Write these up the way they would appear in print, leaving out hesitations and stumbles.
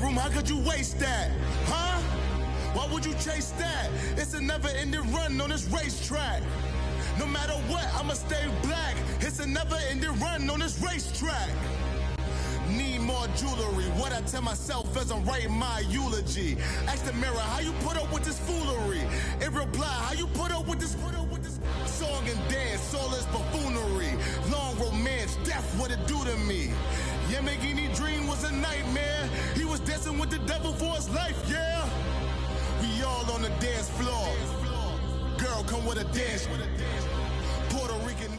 room, how could you waste that? Huh? Why would you chase that? It's a never-ending run on this racetrack. No matter what, I'ma stay black. It's a never-ending run on this racetrack. Need more jewelry. What I tell myself as I'm writing my eulogy. Ask the mirror, how you put up with this foolery? In reply, how you put up with this song and dance, all this buffoonery. Long romance, death, what it do to me? Yamagini dream was a nightmare. He was dancing with the devil for his life, yeah. We all on the dance floor. Girl, come with a dance. Puerto Rican.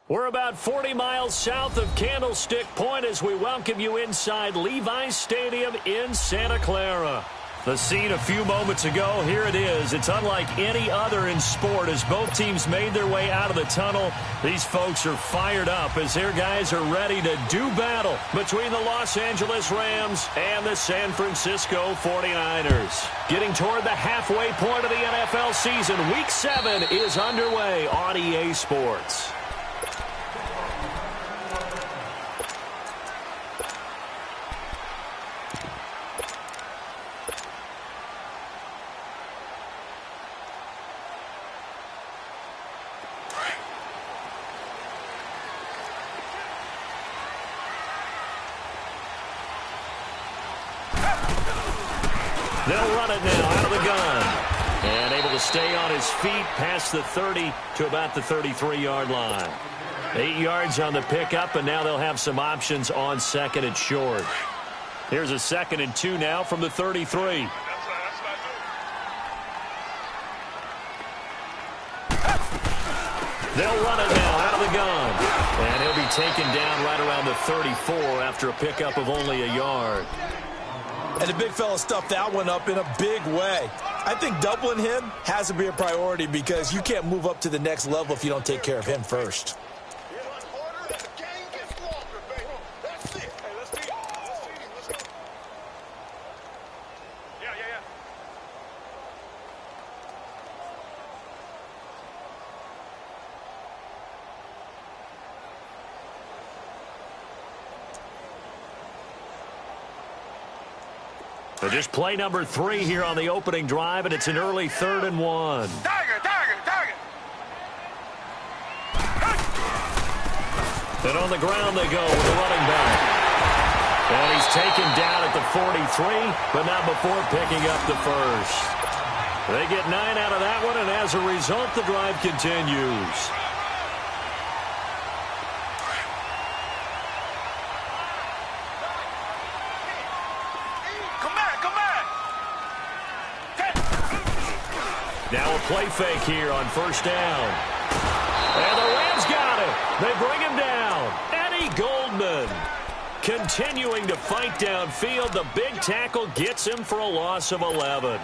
We're about 40 miles south of Candlestick Point as we welcome you inside Levi's Stadium in Santa Clara. The scene a few moments ago, here it is. It's unlike any other in sport as both teams made their way out of the tunnel. These folks are fired up as their guys are ready to do battle between the Los Angeles Rams and the San Francisco 49ers. Getting toward the halfway point of the NFL season, Week 7 is underway on EA Sports. They'll run it now out of the gun. And able to stay on his feet past the 30 to about the 33-yard line. 8 yards on the pickup, and now they'll have some options on second and short. Here's a 2nd and 2 now from the 33. They'll run it now out of the gun. And he'll be taken down right around the 34 after a pickup of only a yard. And the big fella stuffed that one up in a big way. I think doubling him has to be a priority because you can't move up to the next level if you don't take care of him first. So just play number 3 here on the opening drive, and it's an early 3rd and 1. Target. And on the ground they go with the running back. And he's taken down at the 43, but not before picking up the first. They get 9 out of that one, and as a result, the drive continues. Now a play fake here on first down. And the Rams got it. They bring him down. Eddie Goldman continuing to fight downfield. The big tackle gets him for a loss of 11.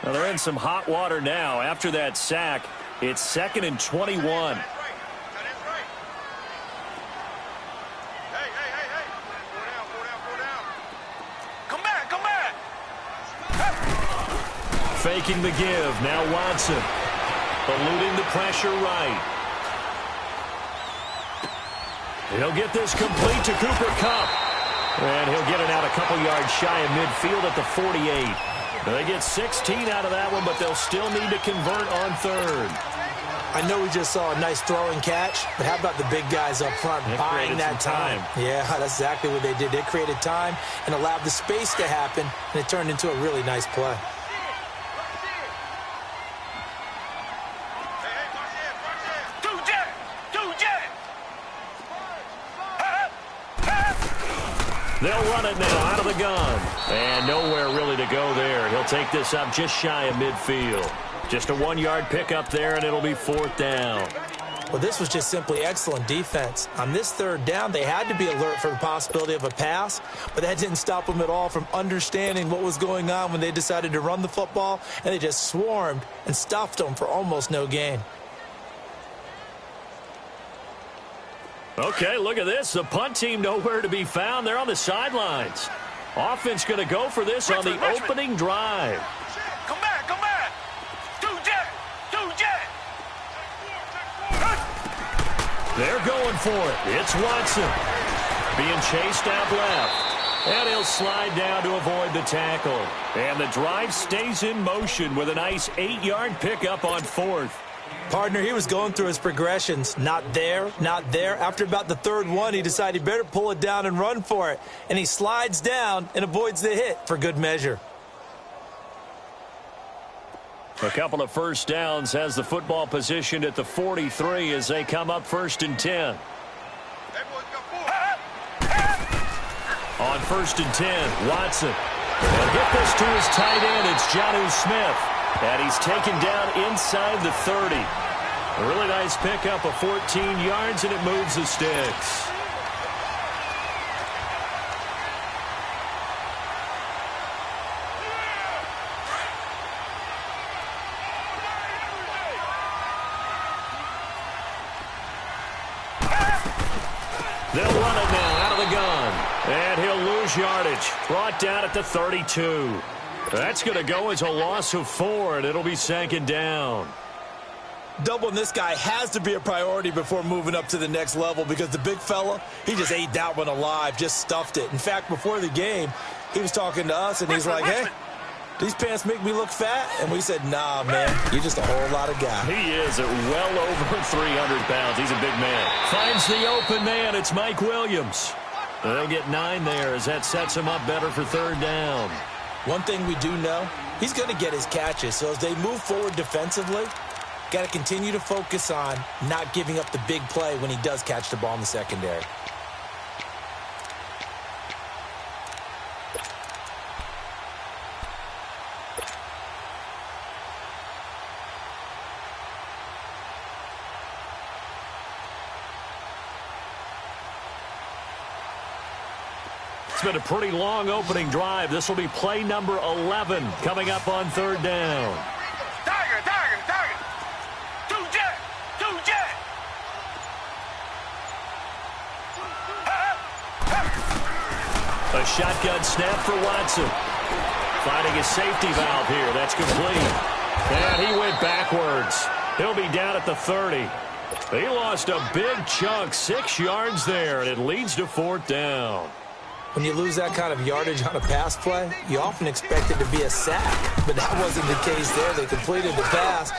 Well, they're in some hot water now. After that sack, it's 2nd and 21. Faking the give. Now Watson. Eluding the pressure right. He'll get this complete to Cooper Kupp. And he'll get it out a couple yards shy of midfield at the 48. They get 16 out of that one, but they'll still need to convert on 3rd. I know we just saw a nice throwing catch, but how about the big guys up front buying that time? Yeah, that's exactly what they did. They created time and allowed the space to happen, and it turned into a really nice play. They'll run it now out of the gun. And nowhere really to go there. He'll take this up just shy of midfield. Just a 1-yard pickup there, and it'll be 4th down. Well, this was just simply excellent defense. On this 3rd down, they had to be alert for the possibility of a pass, but that didn't stop them at all from understanding what was going on when they decided to run the football, and they just swarmed and stuffed them for almost no gain. Okay, look at this. The punt team nowhere to be found. They're on the sidelines. Offense going to go for this on the opening drive. Come back. Two jet. They're going for it. It's Watson. being chased out left. And he'll slide down to avoid the tackle. And the drive stays in motion with a nice 8-yard pickup on 4th. Partner, he was going through his progressions. Not there, not there. After about the third one, he decided he better pull it down and run for it. And he slides down and avoids the hit for good measure. A couple of first downs has the football positioned at the 43 as they come up 1st and 10. On 1st and 10, Watson. And get this to his tight end. It's Jonnu Smith. And he's taken down inside the 30. A really nice pickup of 14 yards, and it moves the sticks. They'll run it now out of the gun. And he'll lose yardage. Brought down at the 32. That's going to go as a loss of 4, and it'll be 2nd down. Doubling this guy has to be a priority before moving up to the next level because the big fella, he just ate that one alive, just stuffed it. In fact, before the game, he was talking to us, and he's like, hey, these pants make me look fat? And we said, nah, man, you're just a whole lot of guy. He is at well over 300 pounds. He's a big man. Finds the open man. It's Mike Williams. They'll get 9 there as that sets him up better for 3rd down. One thing we do know, he's going to get his catches. So as they move forward defensively, got to continue to focus on not giving up the big play when he does catch the ball in the secondary. It's been a pretty long opening drive. This will be play number 11 coming up on 3rd down. Tiger. Two jet. A shotgun snap for Watson. Finding a safety valve here. That's complete. And he went backwards. He'll be down at the 30. He lost a big chunk, 6 yards there, and it leads to 4th down. When you lose that kind of yardage on a pass play, you often expect it to be a sack, but that wasn't the case there. They completed the pass.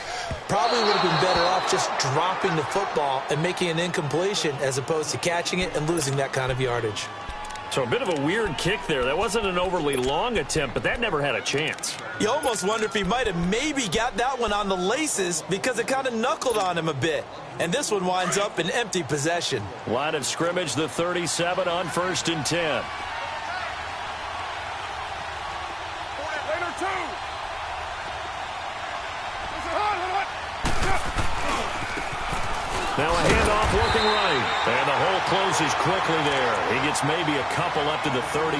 Probably would have been better off just dropping the football and making an incompletion as opposed to catching it and losing that kind of yardage. So a bit of a weird kick there. That wasn't an overly long attempt, but that never had a chance. You almost wonder if he might have maybe got that one on the laces because it kind of knuckled on him a bit. And this one winds up in empty possession. Line of scrimmage, the 37 on 1st and 10. Now a handoff looking right. And the hole closes quickly there. He gets maybe a couple up to the 38.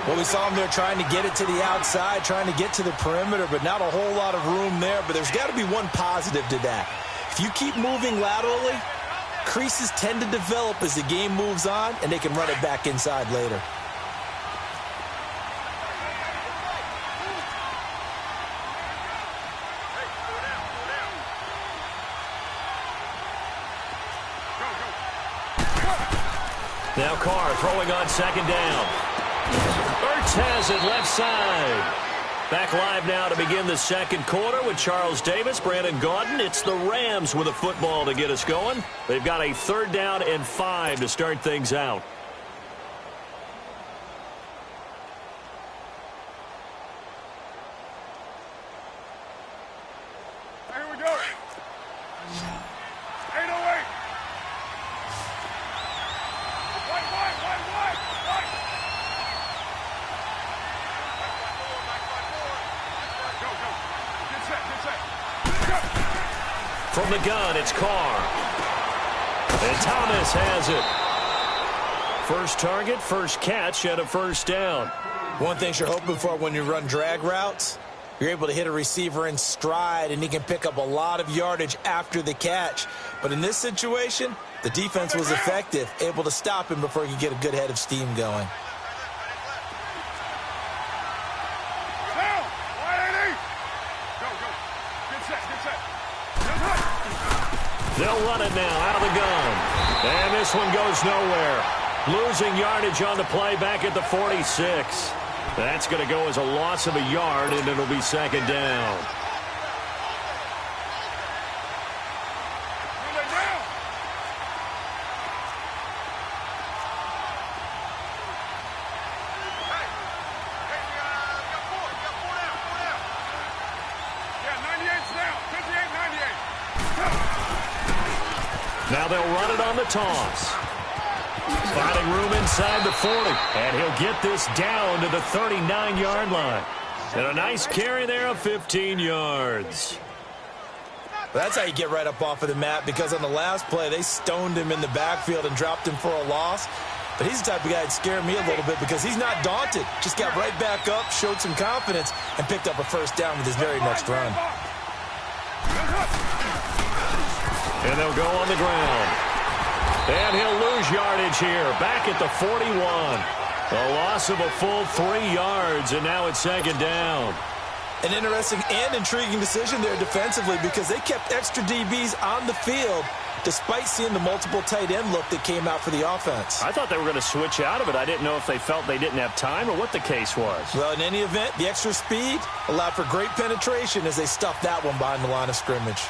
Well, we saw him there trying to get it to the outside, trying to get to the perimeter, but not a whole lot of room there. But there's got to be one positive to that. If you keep moving laterally, creases tend to develop as the game moves on, and they can run it back inside later. Now Carr throwing on 2nd down. Ertz has it left side. Back live now to begin the 2nd quarter with Charles Davis, Brandon Gaudin. It's the Rams with a football to get us going. They've got a 3rd down and 5 to start things out. Here we go. 808. Wide. Get set. From the gun, it's Carr. And Thomas has it. First target, first catch, and a 1st down. One thing you're hoping for when you run drag routes, you're able to hit a receiver in stride, and he can pick up a lot of yardage after the catch. But in this situation, the defense was effective, able to stop him before he could get a good head of steam going. Down. 180. Go. Get set. They'll run it now out of the gun. And this one goes nowhere. Losing yardage on the play back at the 46. That's going to go as a loss of a yard, and it'll be second down. Now they'll run it on the toss. Finding room inside the 40. And he'll get this down to the 39-yard line. And a nice carry there of 15 yards. Well, that's how you get right up off of the mat, because on the last play, they stoned him in the backfield and dropped him for a loss. But he's the type of guy that scared me a little bit because he's not daunted. Just got right back up, showed some confidence, and picked up a first down with his very next run. And they'll go on the ground. And he'll lose yardage here, back at the 41. A loss of a full 3 yards, and now it's second down. An interesting and intriguing decision there defensively, because they kept extra DBs on the field despite seeing the multiple tight end look that came out for the offense. I thought they were going to switch out of it. I didn't know if they felt they didn't have time or what the case was. Well, in any event, the extra speed allowed for great penetration as they stuffed that one behind the line of scrimmage.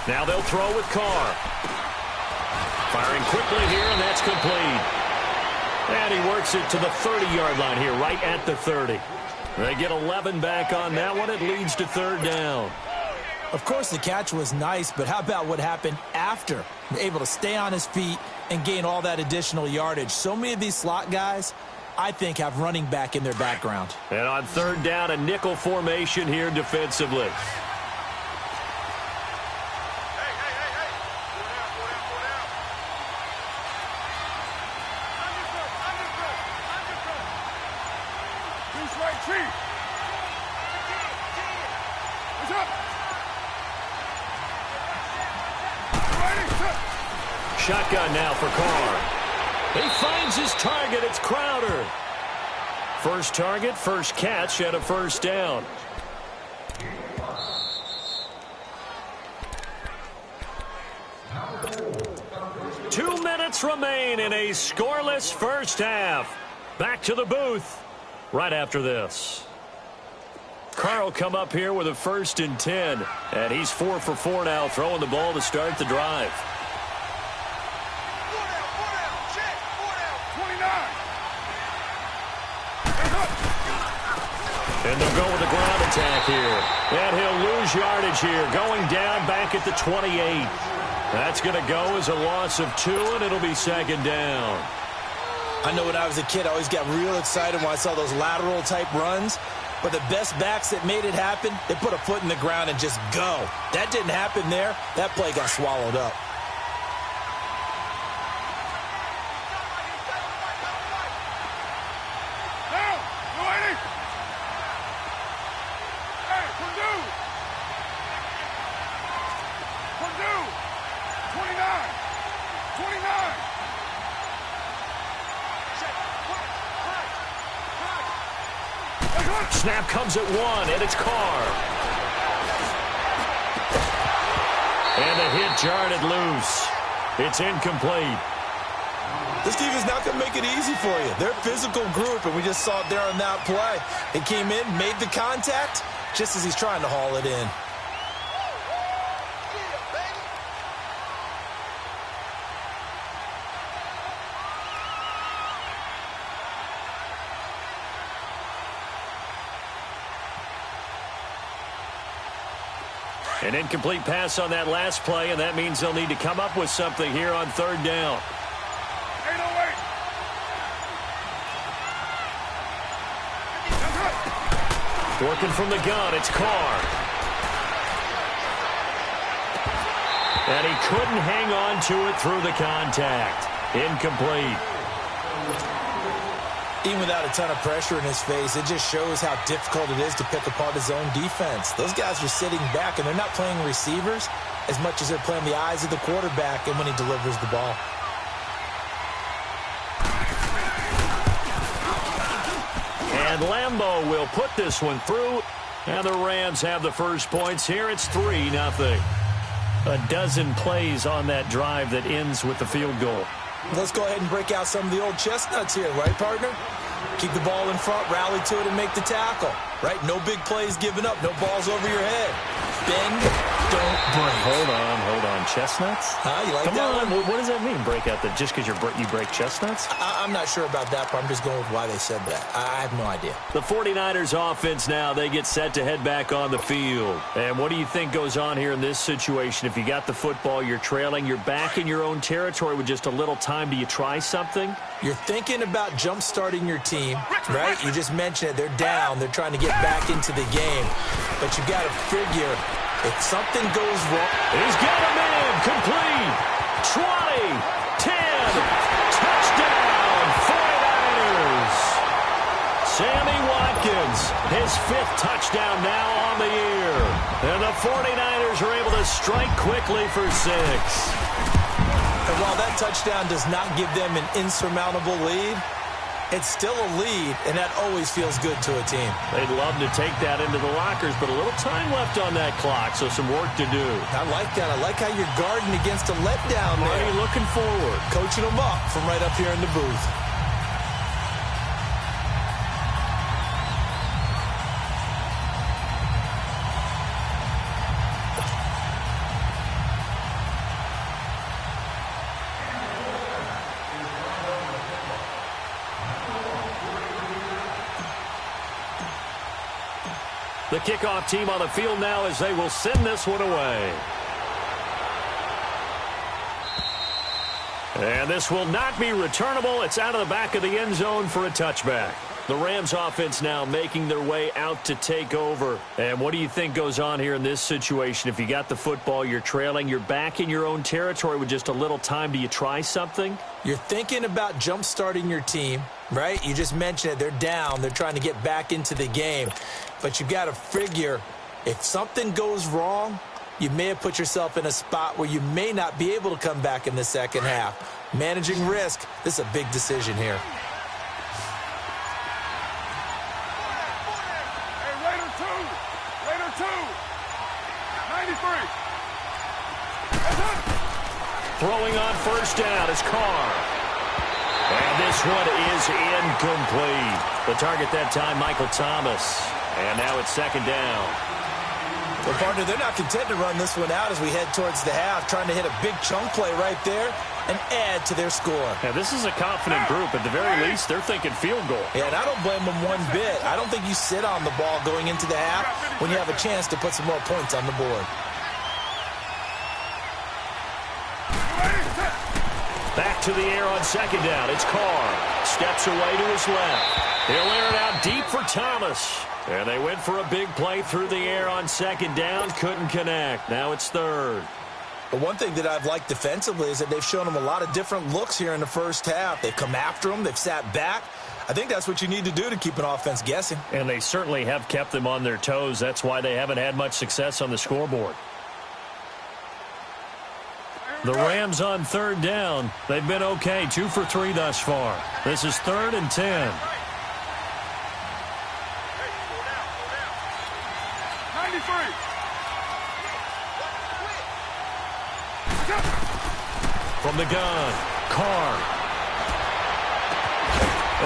Now they'll throw with Carr. Firing quickly here, and that's complete. And he works it to the 30-yard line here, right at the 30. They get 11 back on that one. It leads to third down. Of course, the catch was nice, but how about what happened after? Able to stay on his feet and gain all that additional yardage. So many of these slot guys, I think, have running back in their background. And on third down, a nickel formation here defensively. Shotgun now for Carr. He finds his target. It's Crowder. First target, first catch, and a first down. Two minutes remain in a scoreless first half. Back to the booth right after this. Carr will come up here with a 1st and 10. And he's 4 for 4 now, throwing the ball to start the drive. And they'll go with a ground attack here. And he'll lose yardage here, going down back at the 28. That's going to go as a loss of 2, and it'll be second down. I know when I was a kid, I always got real excited when I saw those lateral-type runs. But the best backs that made it happen, they put a foot in the ground and just go. That didn't happen there. That play got swallowed up. Snap comes at 1, and it's Carr. And the hit jarred it loose. It's incomplete. This defense is not going to make it easy for you. They're a physical group, and we just saw it there on that play. It came in, made the contact, just as he's trying to haul it in. An incomplete pass on that last play, and that means they'll need to come up with something here on third down. 808. Working from the gun, it's Carr. And he couldn't hang on to it through the contact. Incomplete. Even without a ton of pressure in his face, it just shows how difficult it is to pick apart his own defense. Those guys are sitting back, and they're not playing receivers as much as they're playing the eyes of the quarterback and when he delivers the ball. And Lambeau will put this one through. And the Rams have the first points here. It's 3-0. A dozen plays on that drive that ends with the field goal. Let's go ahead and break out some of the old chestnuts here, right, partner? Keep the ball in front, rally to it, and make the tackle, right? No big plays given up, no balls over your head. Bend, don't break. Hold on. Chestnuts? You like Come that on. one? What does that mean, break out? That just because you break chestnuts? I'm not sure about that, but I'm just going with why they said that. I have no idea. The 49ers offense now, they get set to head back on the field. And what do you think goes on here in this situation? If you got the football, you're trailing, you're back in your own territory with just a little time. Do you try something? You're thinking about jump-starting your team, right? You just mentioned it. They're down. They're trying to get back into the game. But you got to figure if something goes wrong. He's got him in. Complete. 20. 10. Touchdown. 49ers. Sammy Watkins, his 5th touchdown now on the year. And the 49ers are able to strike quickly for 6. And while that touchdown does not give them an insurmountable lead, it's still a lead, and that always feels good to a team. They'd love to take that into the lockers, but a little time left on that clock, so some work to do. I like that. I like how you're guarding against a letdown there. Marty looking forward. Coaching them up from right up here in the booth. The kickoff team on the field now as they will send this one away. And this will not be returnable. It's out of the back of the end zone for a touchback. The Rams offense now making their way out to take over. And what do you think goes on here in this situation? If you got the football, you're trailing, you're back in your own territory with just a little time. Do you try something? You're thinking about jump-starting your team, right? You just mentioned it. They're down. They're trying to get back into the game. But you got to figure if something goes wrong, you may have put yourself in a spot where you may not be able to come back in the second half. Managing risk, this is a big decision here. Raider 2. 93. Throwing on first down is Carr. And this one is incomplete. The target that time, Michael Thomas. And now it's second down. Well, partner, they're not content to run this one out as we head towards the half, trying to hit a big chunk play right there and add to their score. Now, this is a confident group. At the very least, they're thinking field goal. Yeah, and I don't blame them one bit. I don't think you sit on the ball going into the half when you have a chance to put some more points on the board. Back to the air on second down. It's Carr. Steps away to his left. He'll air it out deep for Thomas. And they went for a big play through the air on second down. Couldn't connect. Now it's third. But one thing that I've liked defensively is that they've shown them a lot of different looks here in the first half. They've come after them. They've sat back. I think that's what you need to do to keep an offense guessing. And they certainly have kept them on their toes. That's why they haven't had much success on the scoreboard. The Rams on third down. They've been okay. 2 for 3 thus far. This is 3rd and 10. 93. From the gun, Carr.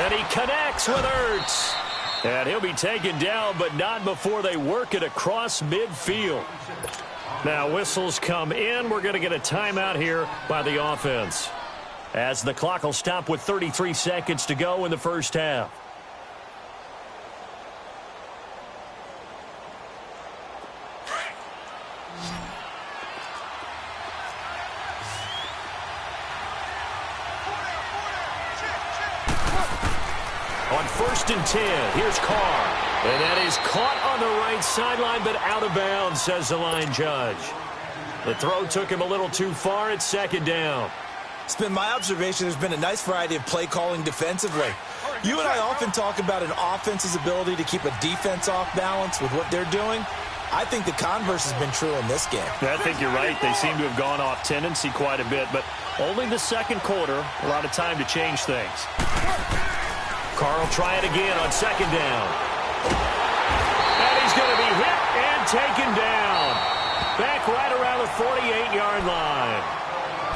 And he connects with Ertz. And he'll be taken down, but not before they work it across midfield. Now whistles come in. We're going to get a timeout here by the offense, as the clock will stop with 33 seconds to go in the first half. On 1st and 10, here's Carr. And that is caught on the right sideline, but out of bounds, says the line judge. The throw took him a little too far. It's second down. It's been my observation there's been a nice variety of play calling defensively. You and I often talk about an offense's ability to keep a defense off balance with what they're doing. I think the converse has been true in this game. I think you're right. They seem to have gone off tendency quite a bit, but only the second quarter, a lot of time to change things. Carr will try it again on second down. And he's going to be hit and taken down. Back right around the 48-yard line.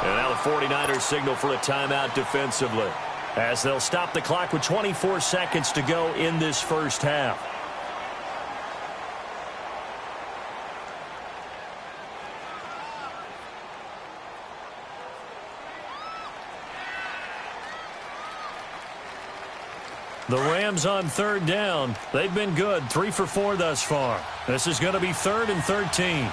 And now the 49ers signal for a timeout defensively, as they'll stop the clock with 24 seconds to go in this first half. The Rams on third down. They've been good, 3 for 4 thus far. This is going to be 3rd and 13.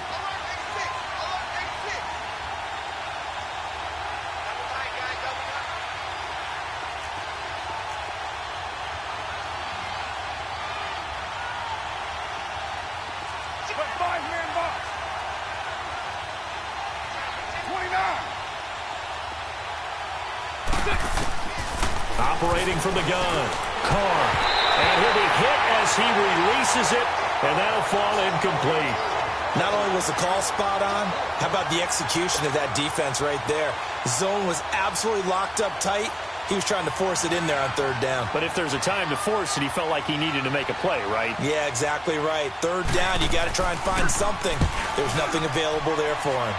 Operating from the gun, Carr. And he'll be hit as he releases it, and that'll fall incomplete. Not only was the call spot on, how about the execution of that defense right there? The zone was absolutely locked up tight. He was trying to force it in there on third down. But if there's a time to force it, he felt like he needed to make a play, right? Yeah, exactly right. Third down, you got to try and find something. There's nothing available there for him.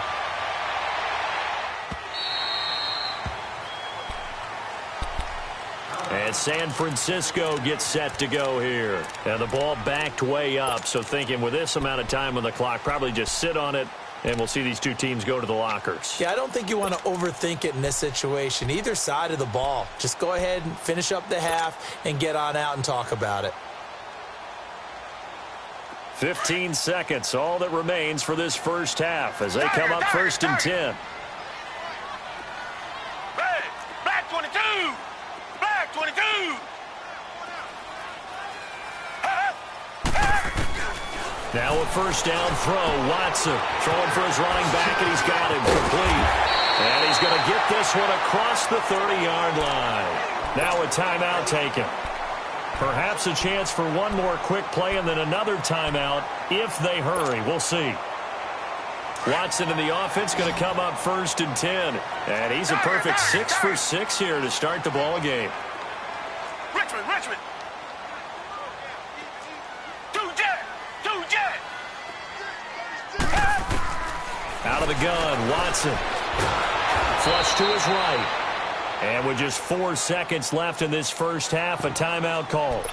And San Francisco gets set to go here. And the ball backed way up, so thinking with this amount of time on the clock, probably just sit on it, and we'll see these two teams go to the lockers. Yeah, I don't think you want to overthink it in this situation. Either side of the ball. Just go ahead and finish up the half and get on out and talk about it. 15 seconds, all that remains for this first half as they come up 1st and 10. Black 22! Black 22! Now a first down throw. Watson throwing for his running back, and he's got him complete. And he's going to get this one across the 30-yard line. Now a timeout taken. Perhaps a chance for one more quick play and then another timeout if they hurry. We'll see. Watson in the offense going to come up 1st and 10. And he's a perfect 6 for 6 here to start the ball game. Richmond! Two jet! Out of the gun, Watson. Flush to his right. And with just 4 seconds left in this first half, a timeout called.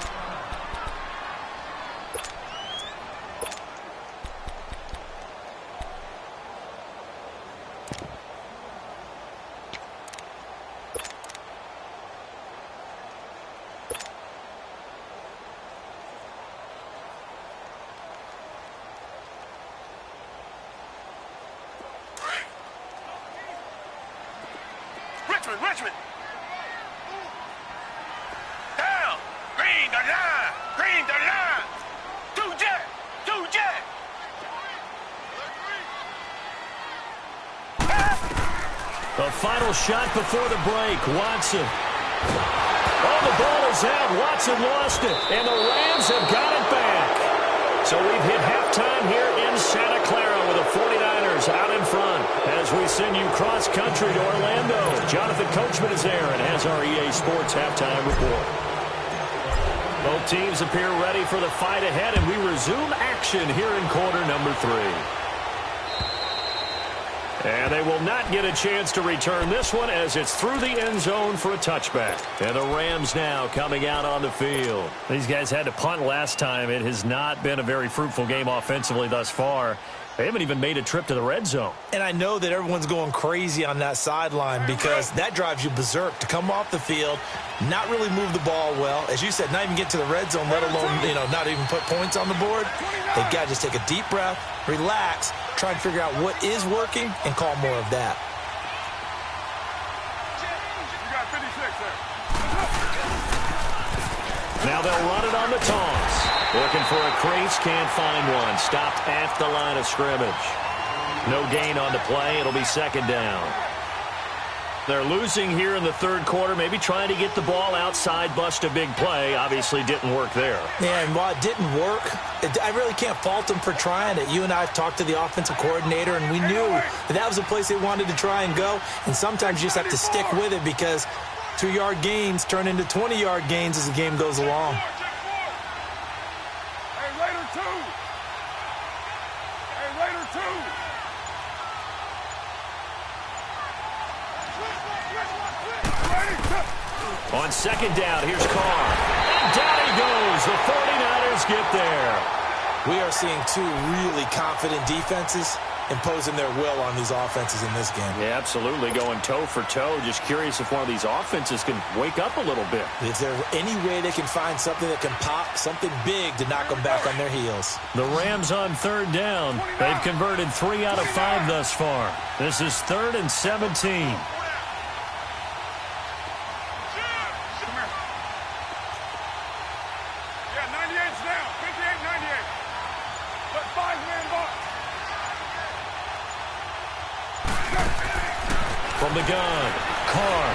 Richmond! Down! Green to the line! Two jet! The final shot before the break, Watson. Oh, the ball is out. Watson lost it, and the Rams have got it back. So we've hit halftime here in Santa Clara with the 49ers out in front as we send you cross-country to Orlando. Jonathan Coachman is there and has our EA Sports halftime report. Both teams appear ready for the fight ahead, and we resume action here in quarter number 3. And they will not get a chance to return this one as it's through the end zone for a touchback. And the Rams now coming out on the field. These guys had to punt last time. It has not been a very fruitful game offensively thus far. They haven't even made a trip to the red zone. And I know that everyone's going crazy on that sideline because that drives you berserk to come off the field, not really move the ball well. As you said, not even get to the red zone, let alone, not even put points on the board. They've got to just take a deep breath, relax, try and figure out what is working and call more of that. You got 56 there. Now they'll run it on the toss. Looking for a crease, can't find one. Stopped at the line of scrimmage. No gain on the play. It'll be second down. They're losing here in the third quarter, maybe trying to get the ball outside, bust a big play. Obviously didn't work there. Yeah, and while it didn't work, I really can't fault them for trying it. You and I have talked to the offensive coordinator, and we knew that was a place they wanted to try and go. And sometimes you just have to stick with it because 2-yard gains turn into 20-yard gains as the game goes along. Hey, Raider 2. Hey, Raider 2. On second down, here's Carr. And down he goes. The 49ers get there. We are seeing two really confident defenses imposing their will on these offenses in this game. Yeah, absolutely, going toe for toe. Just curious if one of these offenses can wake up a little bit. Is there any way they can find something that can pop, something big to knock them back on their heels? The Rams on third down. They've converted 3 out of 5 thus far. This is 3rd and 17. From the gun, Carr,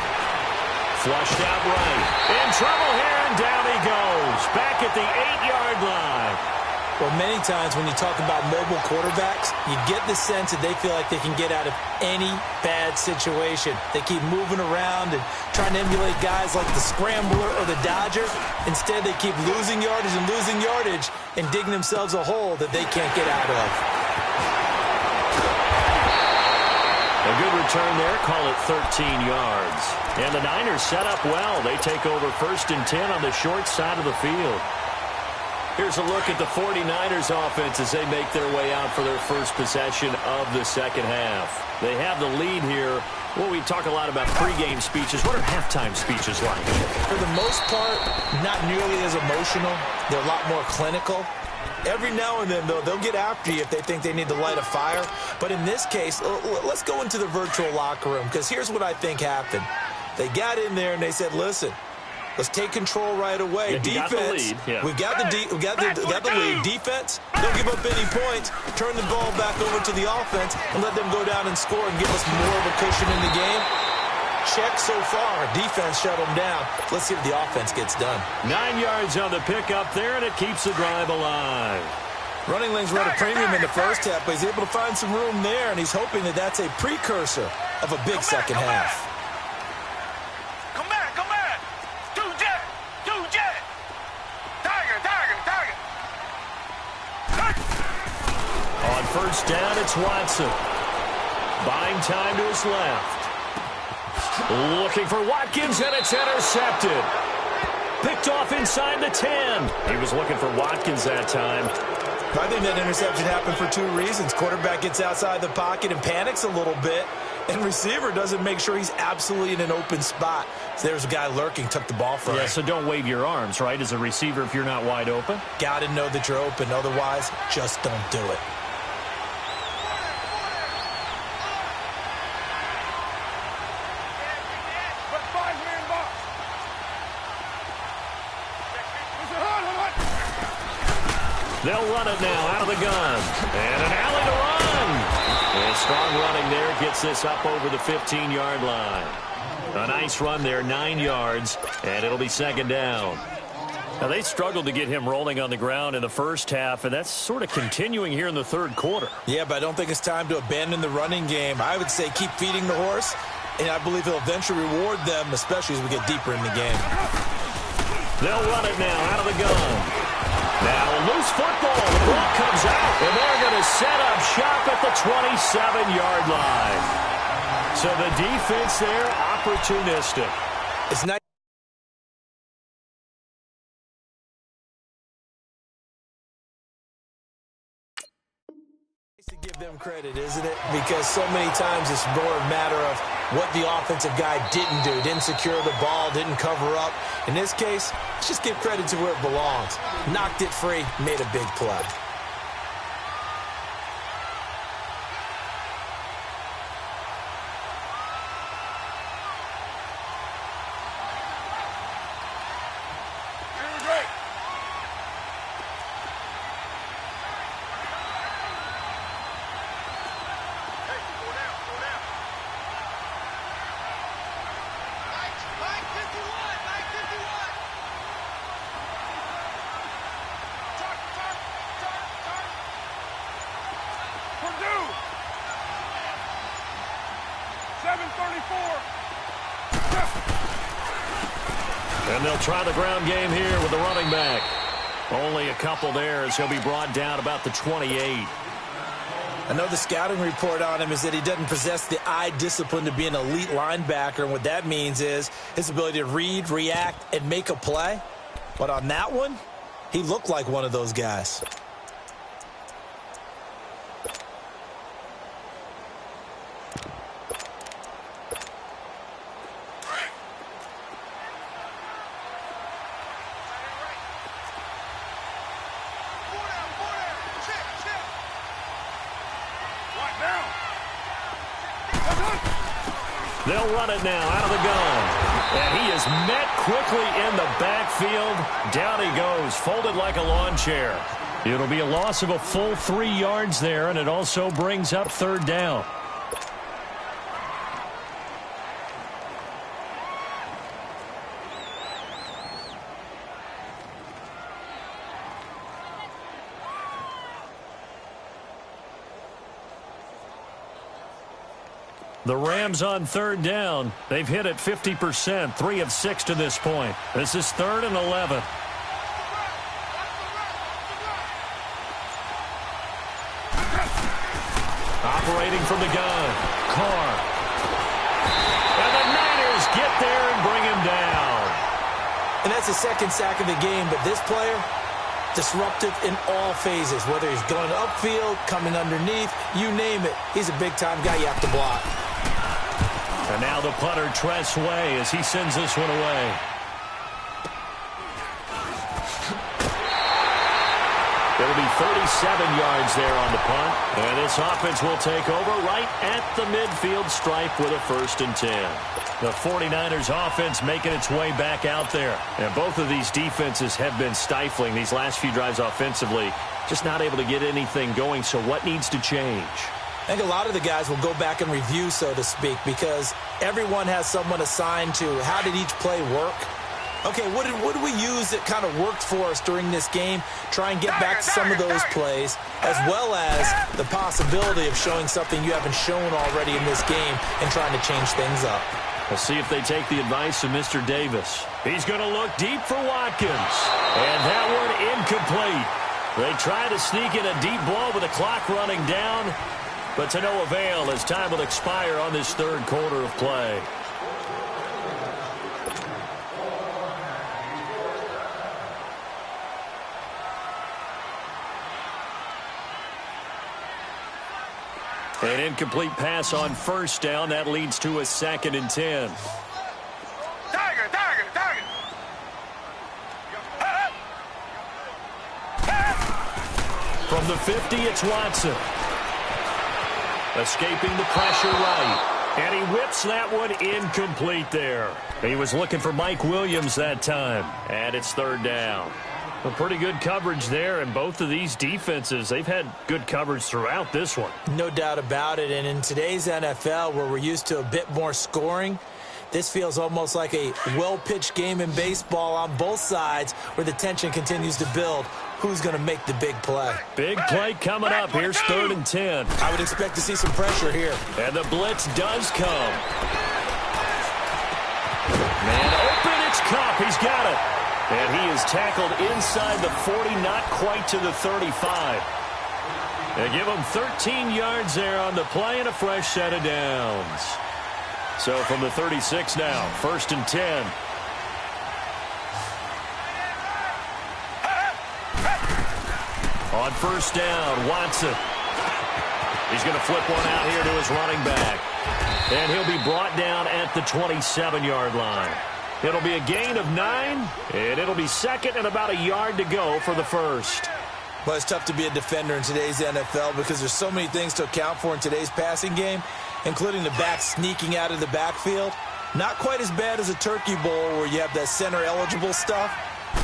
flushed out right. In trouble here, and down he goes. Back at the 8-yard line. Well, many times when you talk about mobile quarterbacks, you get the sense that they feel like they can get out of any bad situation. They keep moving around and trying to emulate guys like the Scrambler or the Dodger. Instead, they keep losing yardage and digging themselves a hole that they can't get out of. A good return there, call it 13 yards. And the Niners set up well. They take over 1st and 10 on the short side of the field. Here's a look at the 49ers offense as they make their way out for their first possession of the second half. They have the lead here. Well, we talk a lot about pregame speeches. What are halftime speeches like? For the most part, not nearly as emotional. They're a lot more clinical. Every now and then, though, they'll get after you if they think they need to light a fire. But in this case, let's go into the virtual locker room, because here's what I think happened. They got in there and they said, listen, let's take control right away. Yeah, defense, we got the lead. Defense, don't give up any points. Turn the ball back over to the offense and let them go down and score and give us more of a cushion in the game. Check so far. Defense shut them down. Let's see if the offense gets done. 9 yards on the pickup there, and it keeps the drive alive. Running lanes run a premium in the first half, but he's able to find some room there, and he's hoping that that's a precursor of a big second half. Come back. Two jet. Tiger. On first down, it's Watson. Buying time to his left. Looking for Watkins, and it's intercepted. Picked off inside the 10. He was looking for Watkins that time. I think that interception happened for 2 reasons. Quarterback gets outside the pocket and panics a little bit, and receiver doesn't make sure he's absolutely in an open spot. So there's a guy lurking, took the ball from him. Yeah, so don't wave your arms, right, as a receiver if you're not wide open. Got to know that you're open. Otherwise, just don't do it. They'll run it now out of the gun. And an alley to run. And strong running there gets this up over the 15-yard line. A nice run there, 9 yards, and it'll be second down. Now, they struggled to get him rolling on the ground in the first half, and that's sort of continuing here in the third quarter. Yeah, but I don't think it's time to abandon the running game. I would say keep feeding the horse, and I believe he'll eventually reward them, especially as we get deeper in the game. They'll run it now out of the gun. Now a loose football. The ball comes out, and they're going to set up shop at the 27-yard line. So the defense there, opportunistic. It's nice to give them credit, isn't it? Because so many times it's more a matter of what the offensive guy didn't do. Didn't secure the ball, didn't cover up. In this case, let's just give credit to where it belongs. Knocked it free, made a big play. And they'll try the ground game here with the running back. Only a couple there as he'll be brought down about the 28. I know the scouting report on him is that he doesn't possess the eye discipline to be an elite linebacker, and what that means is his ability to read, react, and make a play. But on that one, he looked like one of those guys. They'll run it now out of the gun. And he is met quickly in the backfield. Down he goes, folded like a lawn chair. It'll be a loss of a full 3 yards there, and it also brings up third down. The Rams on third down. They've hit it 50%, 3 of 6 to this point. This is 3rd and 11. Operating from the gun, Carr. And the Niners get there and bring him down. And that's the second sack of the game, but this player, disruptive in all phases, whether he's going upfield, coming underneath, you name it. He's a big-time guy you have to block. And now the punter, Tress Way, as he sends this one away. It'll be 37 yards there on the punt. And this offense will take over right at the midfield stripe with a 1st and 10. The 49ers offense making its way back out there. And both of these defenses have been stifling these last few drives offensively. Just not able to get anything going. So what needs to change? I think a lot of the guys will go back and review, so to speak, because everyone has someone assigned to how did each play work. Okay, what did we use that kind of worked for us during this game? Try and get back to some of those plays, as well as the possibility of showing something you haven't shown already in this game and trying to change things up. We'll see if they take the advice of Mr. Davis. He's going to look deep for Watkins. And that one incomplete. They try to sneak in a deep ball with the clock running down, but to no avail as time will expire on this 3rd quarter of play. An incomplete pass on 1st down. That leads to a 2nd and 10. Tiger, tiger, tiger. From the 50, it's Watson. Escaping the pressure right. And he whips that one incomplete there. He was looking for Mike Williams that time. And it's 3rd down. Well, pretty good coverage there, and both of these defenses, they've had good coverage throughout this one. No doubt about it, and in today's NFL, where we're used to a bit more scoring, this feels almost like a well-pitched game in baseball on both sides where the tension continues to build. Who's going to make the big play? Big play coming up. Here's 3rd and 10. I would expect to see some pressure here. And the blitz does come. Man open, it's Kupp. He's got it. And he is tackled inside the 40, not quite to the 35. They give him 13 yards there on the play and a fresh set of downs. So from the 36 now, 1st and 10. On 1st down, Watson. He's going to flip one out here to his running back. And he'll be brought down at the 27-yard line. It'll be a gain of 9, and it'll be 2nd and about a yard to go for the 1st. Well, it's tough to be a defender in today's NFL because there's so many things to account for in today's passing game, including the back sneaking out of the backfield. Not quite as bad as a turkey bowl where you have that center-eligible stuff,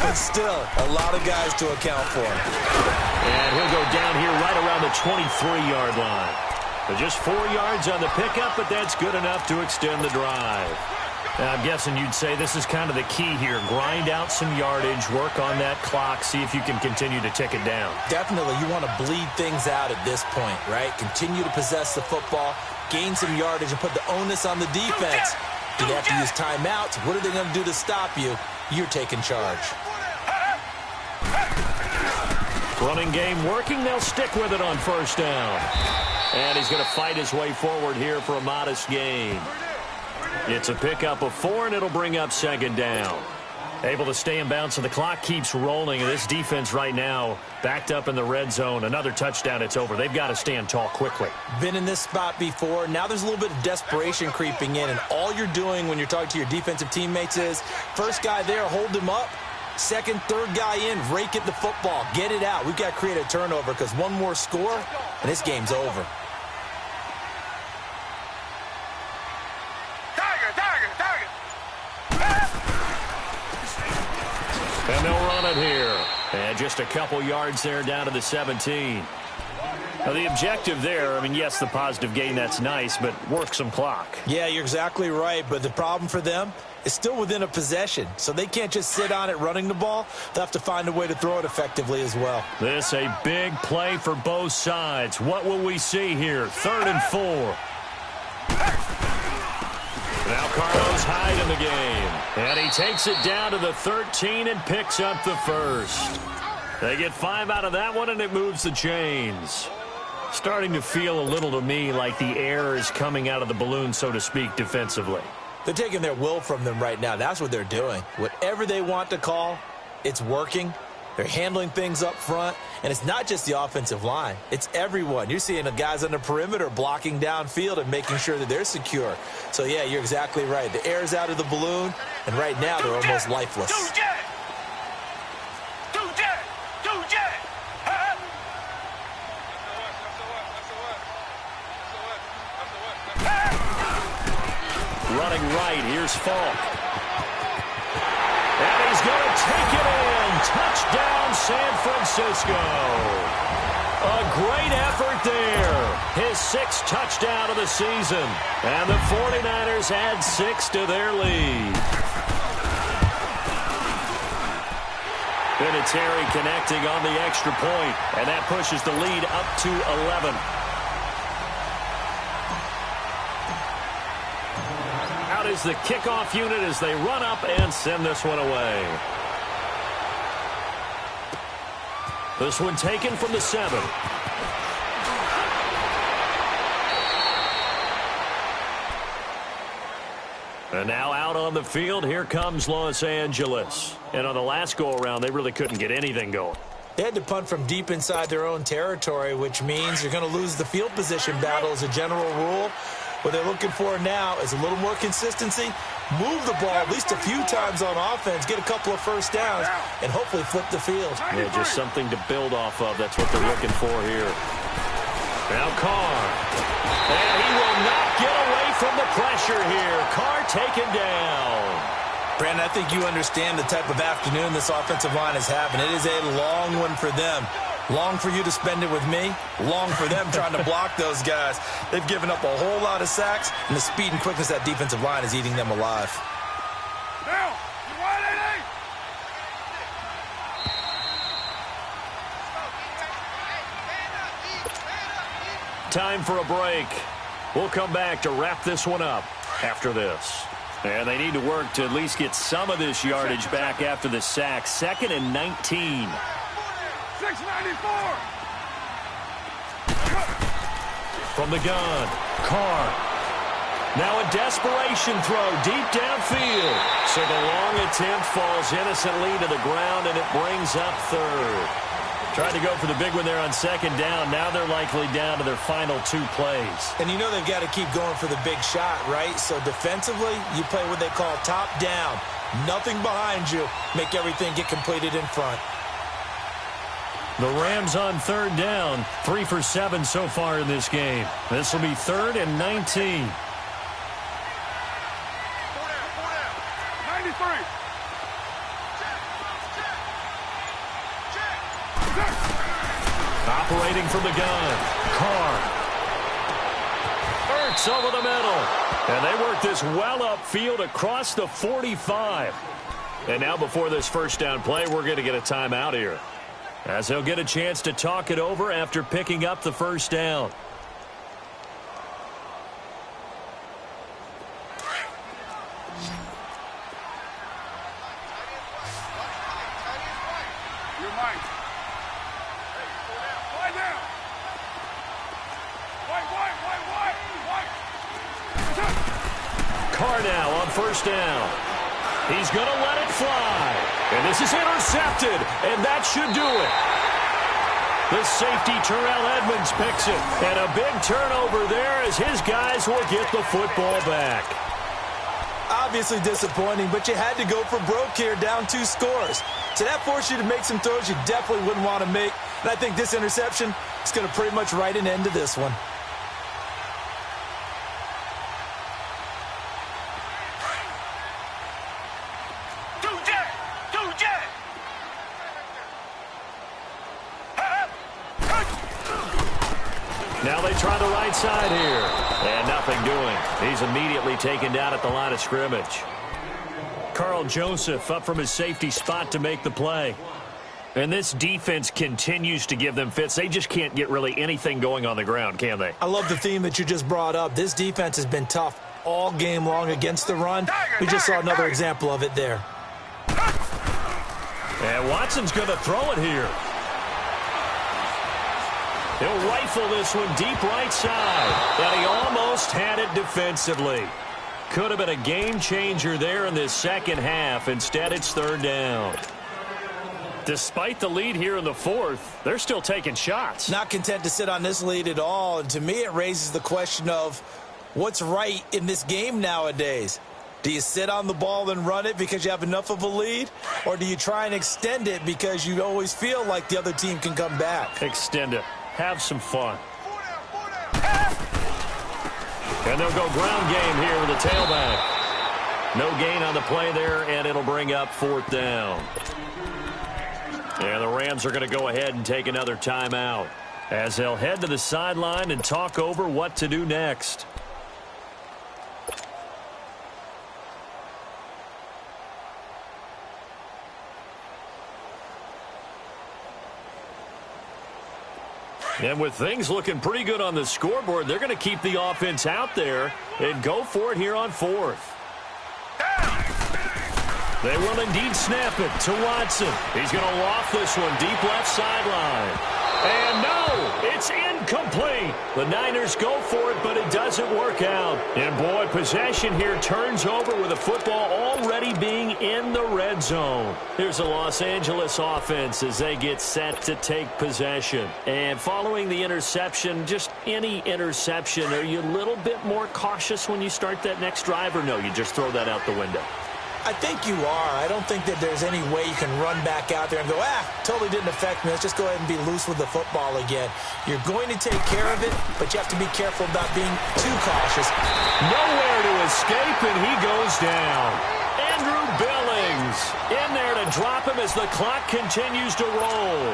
but still a lot of guys to account for. And he'll go down here right around the 23-yard line. But just 4 yards on the pickup, but that's good enough to extend the drive. I'm guessing you'd say this is kind of the key here. Grind out some yardage, work on that clock, see if you can continue to tick it down. Definitely. You want to bleed things out at this point, right? Continue to possess the football, gain some yardage, and put the onus on the defense. Do they have to use timeouts? What are they going to do to stop you? You're taking charge. Running game working. They'll stick with it on first down. And he's going to fight his way forward here for a modest gain. It's a pickup of 4, and it'll bring up second down. Able to stay in bounds, so the clock keeps rolling. And this defense right now backed up in the red zone. Another touchdown, it's over. They've got to stand tall quickly. Been in this spot before. Now there's a little bit of desperation creeping in. And all you're doing when you're talking to your defensive teammates is, first guy there, hold him up. Second, third guy in, rake at the football. Get it out. We've got to create a turnover because one more score, and this game's over. And they'll run it here. And just a couple yards there down to the 17. Now, the objective there, I mean, yes, the positive gain, that's nice, but work some clock. Yeah, you're exactly right, but the problem for them is still within a possession, so they can't just sit on it running the ball. They'll have to find a way to throw it effectively as well. This a big play for both sides. What will we see here? 3rd and 4. Now Carlos Hyde in the game. And he takes it down to the 13 and picks up the first. They get 5 out of that one, and it moves the chains. Starting to feel a little to me like the air is coming out of the balloon, so to speak, defensively. They're taking their will from them right now. That's what they're doing. Whatever they want to call, it's working. They're handling things up front, and it's not just the offensive line. It's everyone. You're seeing the guys on the perimeter blocking downfield and making sure that they're secure. So, yeah, you're exactly right. The air's out of the balloon, and right now they're almost lifeless. Running right, here's Falk. And he's going to take it in. Touchdown, San Francisco. A great effort there. His 6th touchdown of the season. And the 49ers add 6 to their lead. Vinatieri connecting on the extra point, and that pushes the lead up to 11. Out is the kickoff unit as they run up and send this one away. This one taken from the 7. And now out on the field, here comes Los Angeles. And on the last go-around, they really couldn't get anything going. They had to punt from deep inside their own territory, which means you're going to lose the field position battle as a general rule. What they're looking for now is a little more consistency, move the ball at least a few times on offense, get a couple of first downs, and hopefully flip the field. Yeah, just something to build off of. That's what they're looking for here. Now Carr. And he will not get away from the pressure here. Carr taken down. Brandon, I think you understand the type of afternoon this offensive line is having. It is a long one for them. Long for you to spend it with me. Long for them trying to block those guys. They've given up a whole lot of sacks, and the speed and quickness of that defensive line is eating them alive. Now, you want it? Time for a break. We'll come back to wrap this one up after this. And they need to work to at least get some of this yardage back after the sack. 2nd and 19. 694. From the gun, Carr. Now a desperation throw deep downfield. So the long attempt falls innocently to the ground, and it brings up 3rd. Tried to go for the big one there on 2nd down. Now they're likely down to their final 2 plays. And you know they've got to keep going for the big shot, right? So defensively, you play what they call top down. Nothing behind you. Make everything get completed in front. The Rams on 3rd down. 3 for 7 so far in this game. This will be 3rd and 19. 93. Operating from the gun. Carr. Ertz over the middle. And they work this well upfield across the 45. And now before this first down play, we're going to get a timeout here, as they'll get a chance to talk it over after picking up the first down. You're mine. Hey, go down. Lie down. White. Carr now on first down. He's going to let it fly. And this is intercepted, and that should do it. The safety, Terrell Edmonds, picks it. And a big turnover there as his guys will get the football back. Obviously disappointing, but you had to go for broke here, down 2 scores. So that forced you to make some throws you definitely wouldn't want to make. And I think this interception is going to pretty much write an end to this one. Now they try the right side here. And nothing doing. He's immediately taken down at the line of scrimmage. Carl Joseph up from his safety spot to make the play. And this defense continues to give them fits. They just can't get really anything going on the ground, can they? I love the theme that you just brought up. This defense has been tough all game long against the run. We just saw another example of it there. And Watson's going to throw it here. He'll rifle this one deep right side. And he almost had it defensively. Could have been a game changer there in this second half. Instead, it's third down. Despite the lead here in the fourth, they're still taking shots. Not content to sit on this lead at all. And to me, it raises the question of what's right in this game nowadays. Do you sit on the ball and run it because you have enough of a lead? Or do you try and extend it because you always feel like the other team can come back? Extend it. Have some fun. And they'll go ground game here with the tailback. No gain on the play there, and it'll bring up fourth down. And the Rams are going to go ahead and take another timeout as they'll head to the sideline and talk over what to do next. And with things looking pretty good on the scoreboard, they're going to keep the offense out there and go for it here on fourth. They will indeed snap it to Watson. He's going to loft this one deep left sideline. And no, it's incomplete. The Niners go for it, but it doesn't work out. And boy, possession here turns over with the football already being in the red zone. Here's the Los Angeles offense as they get set to take possession. And following the interception, just any interception, are you a little bit more cautious when you start that next drive, or no, you just throw that out the window? I think you are. I don't think that there's any way you can run back out there and go, totally didn't affect me. Let's just go ahead and be loose with the football again. You're going to take care of it, but you have to be careful about being too cautious. Nowhere to escape, and he goes down. Andrew Billings in there to drop him as the clock continues to roll.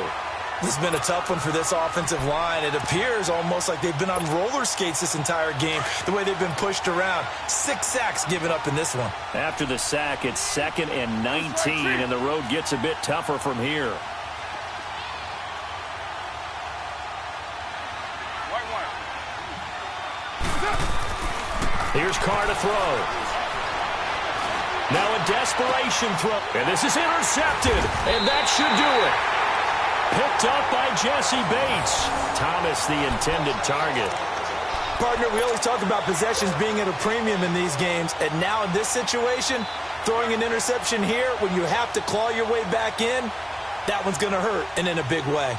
This has been a tough one for this offensive line. It appears almost like they've been on roller skates this entire game, the way they've been pushed around. 6 sacks given up in this one. After the sack, it's 2nd and 19, and the road gets a bit tougher from here. Here's Carr to throw. Now a desperation throw. And this is intercepted, and that should do it. Picked up by Jesse Bates. Thomas, the intended target. Partner, we always talk about possessions being at a premium in these games, and now in this situation, throwing an interception here when you have to claw your way back in, that one's going to hurt, and in a big way.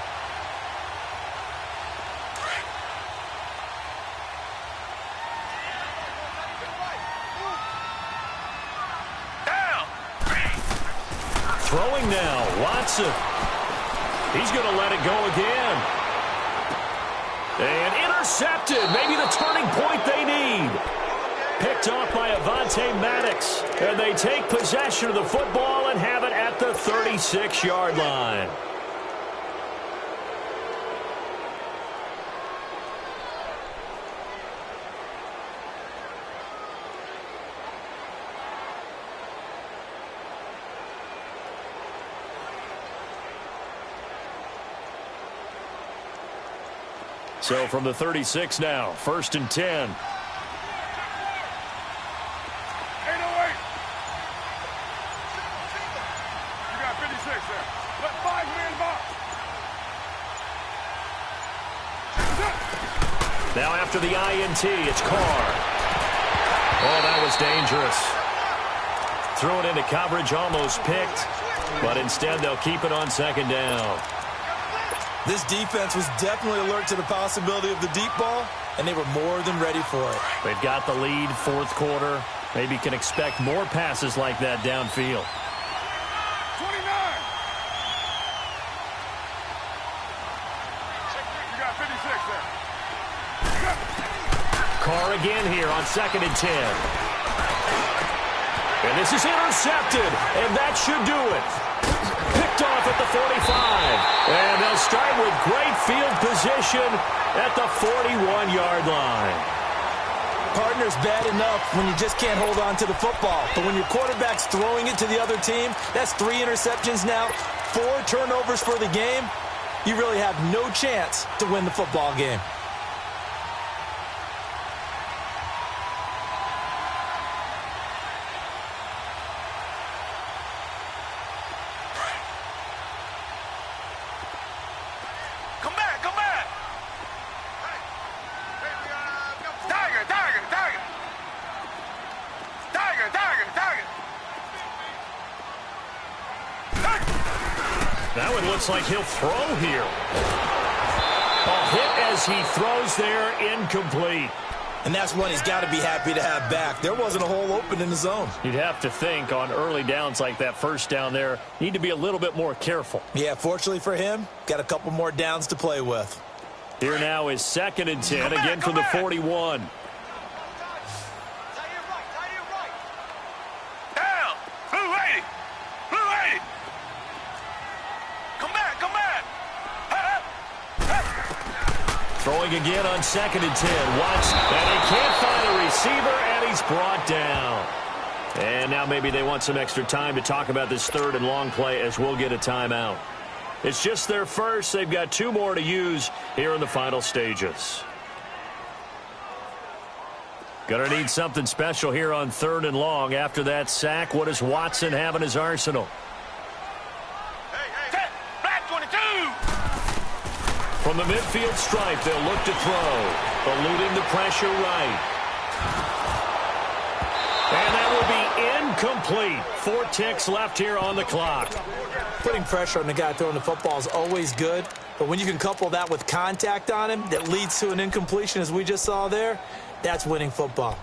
Throwing now, Watson. He's going to let it go again. And intercepted. Maybe the turning point they need. Picked off by Avonte Maddox. And they take possession of the football and have it at the 36-yard line. So from the 36 now, 1st and 10. 808. You got 56. there. Let 5-man box. Now after the INT, it's Carr. Oh, that was dangerous. Threw it into coverage, almost picked, but instead they'll keep it on second down. This defense was definitely alert to the possibility of the deep ball, and they were more than ready for it. They've got the lead, fourth quarter. Maybe can expect more passes like that downfield. 29. You got 56 there. Carr again here on 2nd and 10. And this is intercepted, and that should do it. Picked off at the 45. And they'll start with great field position at the 41-yard line. Partner's bad enough when you just can't hold on to the football. But when your quarterback's throwing it to the other team, that's 3 interceptions now, 4 turnovers for the game. You really have no chance to win the football game. Come back, come back. Tiger, Tiger, Tiger. Tiger, Tiger, Tiger. That one looks like he'll throw here. A hit as he throws there, incomplete. And that's one he's got to be happy to have back. There wasn't a hole open in the zone. You'd have to think on early downs like that first down there, need to be a little bit more careful. Yeah, fortunately for him, got a couple more downs to play with. Here now is 2nd and 10, again from the 41. Down. Blue 80. Blue 80. Come back, come back. Throwing again on 2nd and 10. Watts, and he can't find a receiver, and he's brought down. And now maybe they want some extra time to talk about this 3rd and long play as we'll get a timeout. It's just their first. They've got 2 more to use here in the final stages. Gonna need something special here on 3rd and long. After that sack, what does Watson have in his arsenal? Hey, black 22. From the midfield stripe, they'll look to throw. Eluding the pressure right. And that will be incomplete. 4 ticks left here on the clock. Putting pressure on the guy throwing the football is always good, but when you can couple that with contact on him that leads to an incompletion, as we just saw there, that's winning football.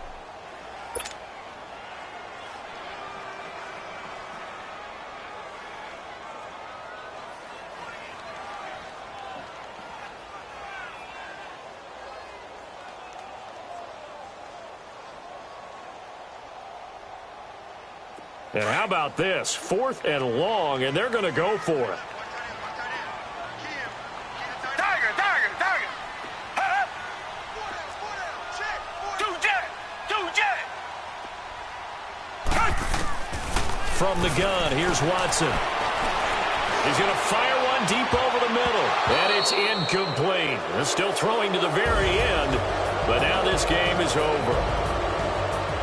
And how about this? 4th and long, and they're going to go for it. Tiger, Tiger, Tiger. Two jet. From the gun, here's Watson. He's going to fire one deep over the middle, and it's incomplete. They're still throwing to the very end, but now this game is over.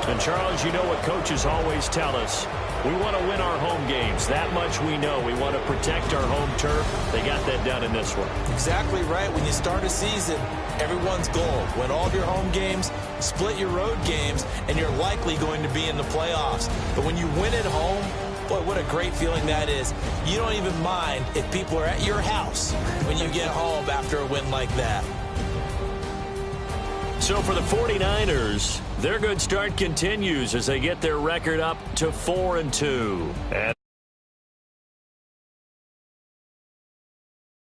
And, Charles, you know what coaches always tell us. We want to win our home games. That much we know. We want to protect our home turf. They got that done in this one. Exactly right. When you start a season, everyone's goal. Win all of your home games, split your road games, and you're likely going to be in the playoffs. But when you win at home, boy, what a great feeling that is. You don't even mind if people are at your house when you get home after a win like that. So for the 49ers, their good start continues as they get their record up to 4-2.